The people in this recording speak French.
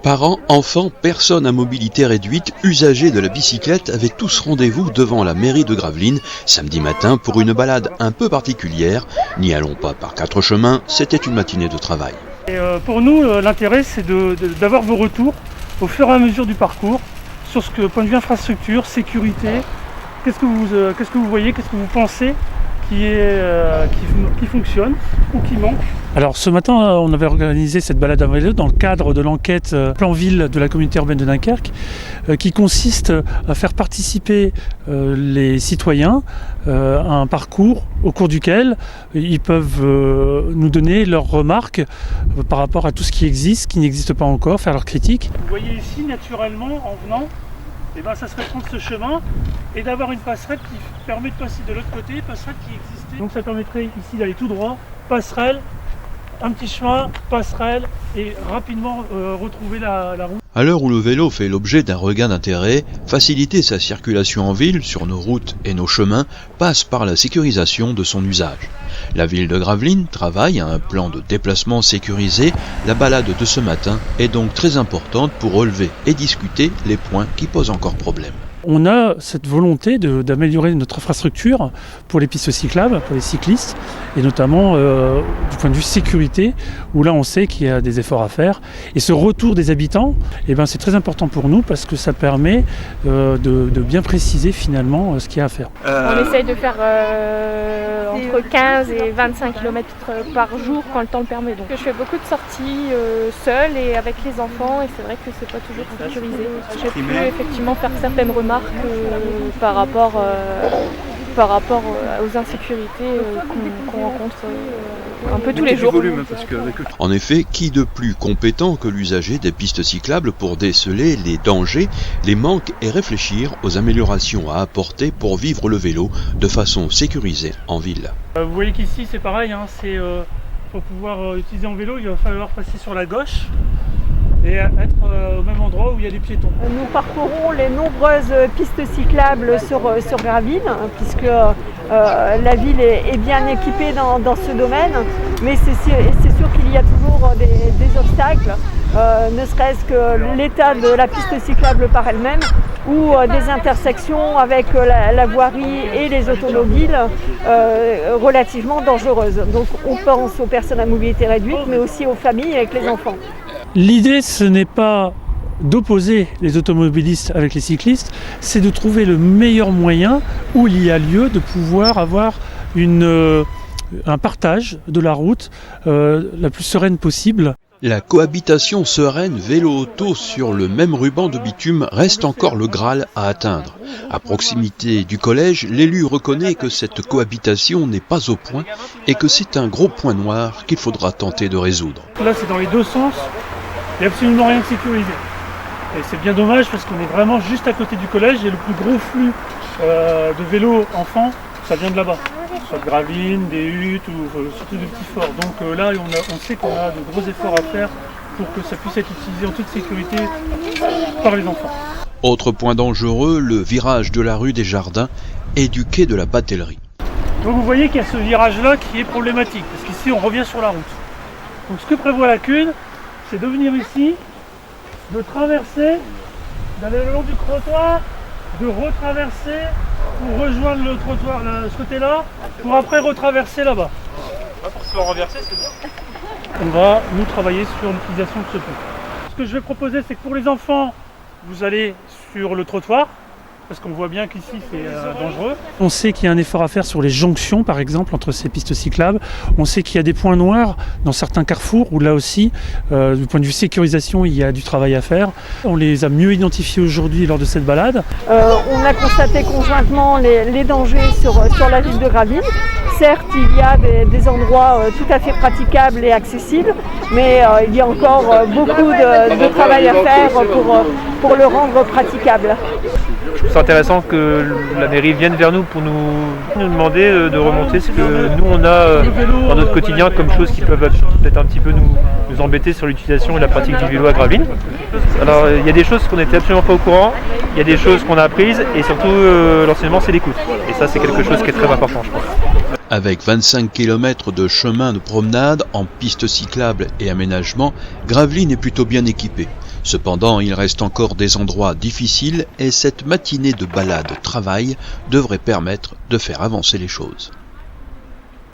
Parents, enfants, personnes à mobilité réduite, usagers de la bicyclette avaient tous rendez-vous devant la mairie de Gravelines samedi matin pour une balade un peu particulière. N'y allons pas par quatre chemins, c'était une matinée de travail. Pour nous, l'intérêt c'est d'avoir vos retours au fur et à mesure du parcours sur ce que, point de vue infrastructure, sécurité, qu'est-ce que vous voyez, qu'est-ce que vous pensez qui fonctionne ou qui manque. Alors ce matin, on avait organisé cette balade à vélo dans le cadre de l'enquête plan ville de la communauté urbaine de Dunkerque qui consiste à faire participer les citoyens à un parcours au cours duquel ils peuvent nous donner leurs remarques par rapport à tout ce qui existe, ce qui n'existe pas encore, faire leurs critiques. Vous voyez ici naturellement en venant, ça serait prendre ce chemin et d'avoir une passerelle qui permet de passer de l'autre côté, passerelle qui existait. Donc ça permettrait ici d'aller tout droit, passerelle, un petit chemin, passerelle et rapidement retrouver la route. À l'heure où le vélo fait l'objet d'un regain d'intérêt, faciliter sa circulation en ville, sur nos routes et nos chemins, passe par la sécurisation de son usage. La ville de Gravelines travaille à un plan de déplacement sécurisé. La balade de ce matin est donc très importante pour relever et discuter les points qui posent encore problème. On a cette volonté d'améliorer notre infrastructure pour les pistes cyclables, pour les cyclistes, et notamment du point de vue sécurité, où là on sait qu'il y a des efforts à faire. Et ce retour des habitants, c'est très important pour nous parce que ça permet de bien préciser finalement ce qu'il y a à faire. On essaye de faire entre 15 et 25 km par jour quand le temps le permet. Donc je fais beaucoup de sorties seule et avec les enfants, et c'est vrai que c'est pas toujours sécurisé. J'ai pu effectivement faire certaines remarques par rapport aux insécurités qu'on rencontre un peu tous les jours. En effet, qui de plus compétent que l'usager des pistes cyclables pour déceler les dangers, les manques et réfléchir aux améliorations à apporter pour vivre le vélo de façon sécurisée en ville. Vous voyez qu'ici c'est pareil, pour pouvoir utiliser en vélo, il va falloir passer sur la gauche et être au même endroit où il y a des piétons. Nous parcourons les nombreuses pistes cyclables sur Gravelines, puisque la ville est bien équipée dans ce domaine, mais c'est sûr qu'il y a toujours des obstacles, ne serait-ce que l'état de la piste cyclable par elle-même, ou des intersections avec la voirie et les automobiles relativement dangereuses. Donc on pense aux personnes à mobilité réduite, mais aussi aux familles avec les enfants. L'idée, ce n'est pas d'opposer les automobilistes avec les cyclistes, c'est de trouver le meilleur moyen où il y a lieu de pouvoir avoir un partage de la route la plus sereine possible. La cohabitation sereine vélo-auto sur le même ruban de bitume reste encore le Graal à atteindre. À proximité du collège, l'élu reconnaît que cette cohabitation n'est pas au point et que c'est un gros point noir qu'il faudra tenter de résoudre. Là, c'est dans les deux sens, il n'y a absolument rien de sécurisé. Et c'est bien dommage parce qu'on est vraiment juste à côté du collège et le plus gros flux de vélos enfants, ça vient de là-bas. Soit de Gravelines, des huttes ou surtout de petits forts. Donc là, on sait qu'on a de gros efforts à faire pour que ça puisse être utilisé en toute sécurité par les enfants. Autre point dangereux, le virage de la rue des Jardins et du quai de la Batellerie. Donc vous voyez qu'il y a ce virage-là qui est problématique, parce qu'ici on revient sur la route. Donc ce que prévoit la CUN, c'est de venir ici, de traverser, d'aller le long du trottoir, de retraverser pour rejoindre le trottoir ce côté-là, pour après retraverser là-bas. Pour se faire renverser, c'est bien. On va nous travailler sur l'utilisation de ce pont. Ce que je vais proposer, c'est que pour les enfants, vous allez sur le trottoir, parce qu'on voit bien qu'ici c'est dangereux. On sait qu'il y a un effort à faire sur les jonctions par exemple entre ces pistes cyclables. On sait qu'il y a des points noirs dans certains carrefours où là aussi, du point de vue sécurisation, il y a du travail à faire. On les a mieux identifiés aujourd'hui lors de cette balade. On a constaté conjointement les dangers sur la ville de Gravelines. Certes, il y a des endroits tout à fait praticables et accessibles, mais il y a encore beaucoup de travail à faire pour le rendre praticable. Je trouve ça intéressant que la mairie vienne vers nous pour nous demander de remonter ce que nous on a dans notre quotidien comme choses qui peuvent peut-être un petit peu nous embêter sur l'utilisation et la pratique du vélo à Gravelines. Alors il y a des choses qu'on n'était absolument pas au courant, il y a des choses qu'on a apprises et surtout l'enseignement c'est l'écoute. Et ça c'est quelque chose qui est très important je pense. Avec 25 km de chemin de promenade en piste cyclable et aménagement, Gravelines est plutôt bien équipée. Cependant, il reste encore des endroits difficiles et cette matinée de balade-travail devrait permettre de faire avancer les choses.